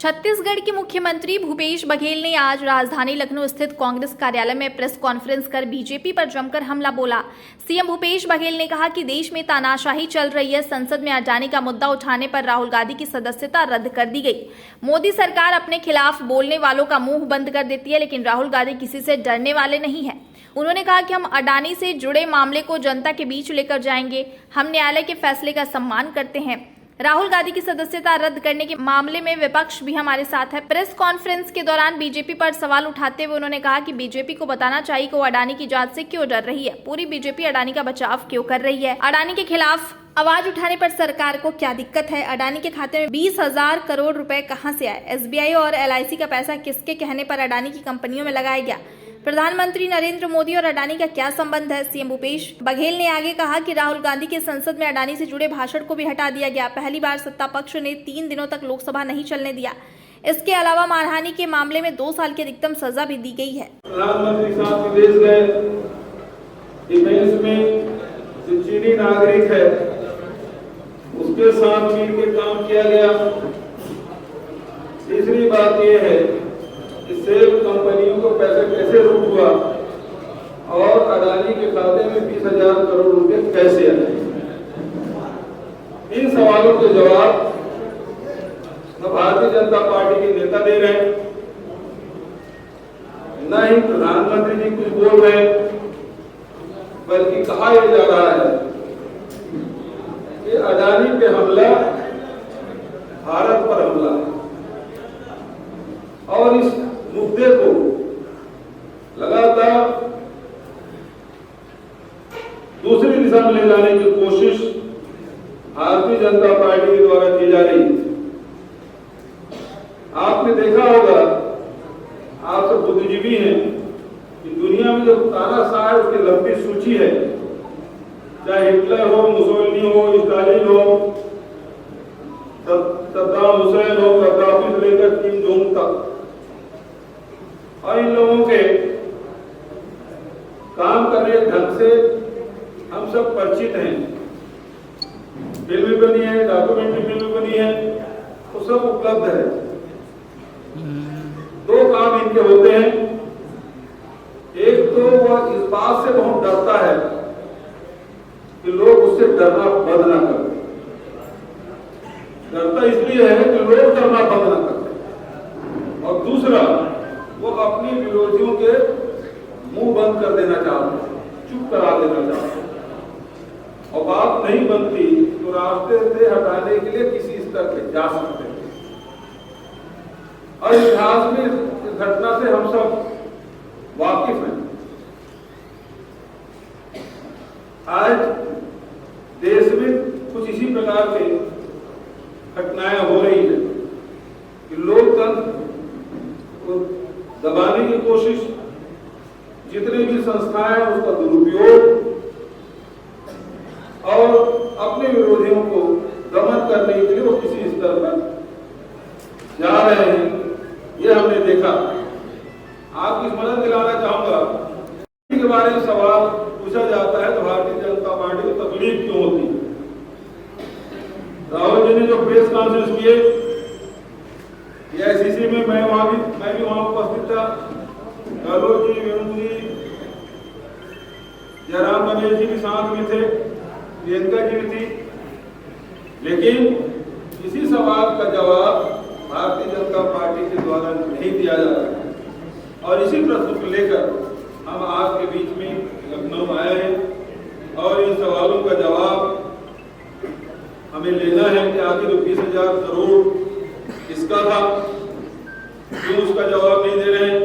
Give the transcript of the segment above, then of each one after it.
छत्तीसगढ़ के मुख्यमंत्री भूपेश बघेल ने आज राजधानी लखनऊ स्थित कांग्रेस कार्यालय में प्रेस कॉन्फ्रेंस कर बीजेपी पर जमकर हमला बोला। सीएम भूपेश बघेल ने कहा कि देश में तानाशाही चल रही है। संसद में अडानी का मुद्दा उठाने पर राहुल गांधी की सदस्यता रद्द कर दी गई। मोदी सरकार अपने खिलाफ बोलने वालों का मुंह बंद कर देती है, लेकिन राहुल गांधी किसी से डरने वाले नहीं है। उन्होंने कहा कि हम अडानी से जुड़े मामले को जनता के बीच लेकर जाएंगे। हम न्यायालय के फैसले का सम्मान करते हैं। राहुल गांधी की सदस्यता रद्द करने के मामले में विपक्ष भी हमारे साथ है। प्रेस कॉन्फ्रेंस के दौरान बीजेपी पर सवाल उठाते हुए उन्होंने कहा कि बीजेपी को बताना चाहिए कि वो अडानी की जांच से क्यों डर रही है। पूरी बीजेपी अडानी का बचाव क्यों कर रही है। अडानी के खिलाफ आवाज उठाने पर सरकार को क्या दिक्कत है। अडानी के खाते में 20,000 करोड़ रुपए कहां से आए। एसबीआई और एलआईसी का पैसा किसके कहने पर अडानी की कंपनियों में लगाया गया। प्रधानमंत्री नरेंद्र मोदी और अडानी का क्या संबंध है। सीएम भूपेश बघेल ने आगे कहा कि राहुल गांधी के संसद में अडानी से जुड़े भाषण को भी हटा दिया गया। पहली बार सत्ता पक्ष ने 3 दिनों तक लोकसभा नहीं चलने दिया। इसके अलावा मानहानि के मामले में 2 साल की अधिकतम सजा भी दी गई है। प्रधानमंत्री साहब विदेश गए, डिफेंस में जो चीनी नागरिक है उसके साथ मिलकर काम किया गया। तीसरी बात यह है कि सेल कंपनियों को पैसा कैसे लूट हुआ और अडानी के खाते में 20,000 करोड़ रुपए कैसे आए। इन सवालों के जवाब न भारतीय जनता पार्टी के नेता दे रहे हैं, न ही प्रधानमंत्री जी कुछ बोल रहे हैं, बल्कि कहा यह जा रहा है कि अडानी पे हमला भारत पर हमला है और इस मुद्दे को लगातार दूसरी दिशा में ले जाने की कोशिश भारतीय जनता पार्टी के द्वारा की जा रही है। आपने देखा होगा, आप सब बुद्धिजीवी हैं, कि दुनिया में जो तानाशाह है उसकी लंबी सूची है। चाहे हिटलर हो, मुसोलिनी हो, स्टालिन हो, सद्दाम हुसैन हो, गद्दाफी से लेकर किम जोंग तक, और इन लोगों के काम करने के ढंग से हम सब परिचित हैं। फिल्में बनी है, डॉक्यूमेंट्री फिल्में बनी है, वो सब उपलब्ध है। 2 काम इनके होते हैं। एक तो वह इस बात से बहुत डरता है कि लोग उससे डरना बंद ना करें। डरता इसलिए है कि लोग डरना बंद ना करें। और दूसरा, वो अपने विरोधियों के मुंह बंद कर देना चाहते हैं, चुप करा देना चाहते हैं, और बात नहीं बनती तो रास्ते से हटाने के लिए किसी स्तर पे जा सकते हैं। और इतिहास में इस घटना से हम सब वाकिफ हैं। आज देश में कुछ इसी प्रकार के घटनाएं हो रही है कि लोकतंत्र को दबाने की कोशिश, जितने भी संस्थाएं हैं उसका दुरुपयोग और अपने विरोधियों को दमन करने के लिए वो किसी स्तर पर जा रहे हैं। ये हमने देखा। आपकी स्मरण दिलाना चाहूंगा, के बारे में सवाल पूछा जाता है तो भारतीय जनता पार्टी को तकलीफ क्यों होती है। राहुल जी ने जो प्रेस कॉन्फ्रेंस किए, एआईसीसी में मैं भी वहां उपस्थित था। गहलोत जी, वेणु जी, जयराम रमेश जी भी साथ में थे, प्रियंका जी भी थी, लेकिन किसी सवाल का जवाब भारतीय जनता पार्टी के द्वारा नहीं दिया जा रहा। और इसी प्रश्न को लेकर हम आपके बीच में लखनऊ आए हैं और इन सवालों का जवाब हमें लेना है कि आखिर 20,000 करोड़ किसका था, क्यों उसका जवाब नहीं दे रहे हैं।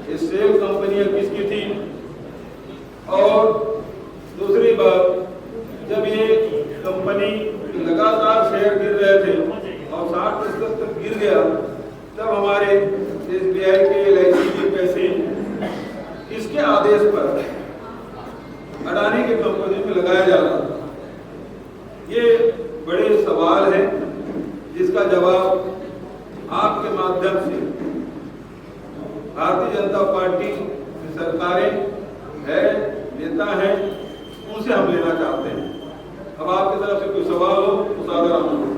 ये सेल कंपनियां किसकी थी। और दूसरी बात, जब ये कंपनी लगातार शेयर गिर रहे थे और 60% तक गिर गया, तब हमारे एसबीआई के, एलआईसी के पैसे किसके आदेश पर अडानी के कंपनी में लगाया जा रहा था। ये बड़े सवाल हैं जिसका जवाब आपके माध्यम से भारतीय जनता पार्टी की सरकारें है, नेता हैं, उनसे हम लेना चाहते हैं। अब आपकी तरफ से कोई सवाल हो तो सादर आमंत्रित।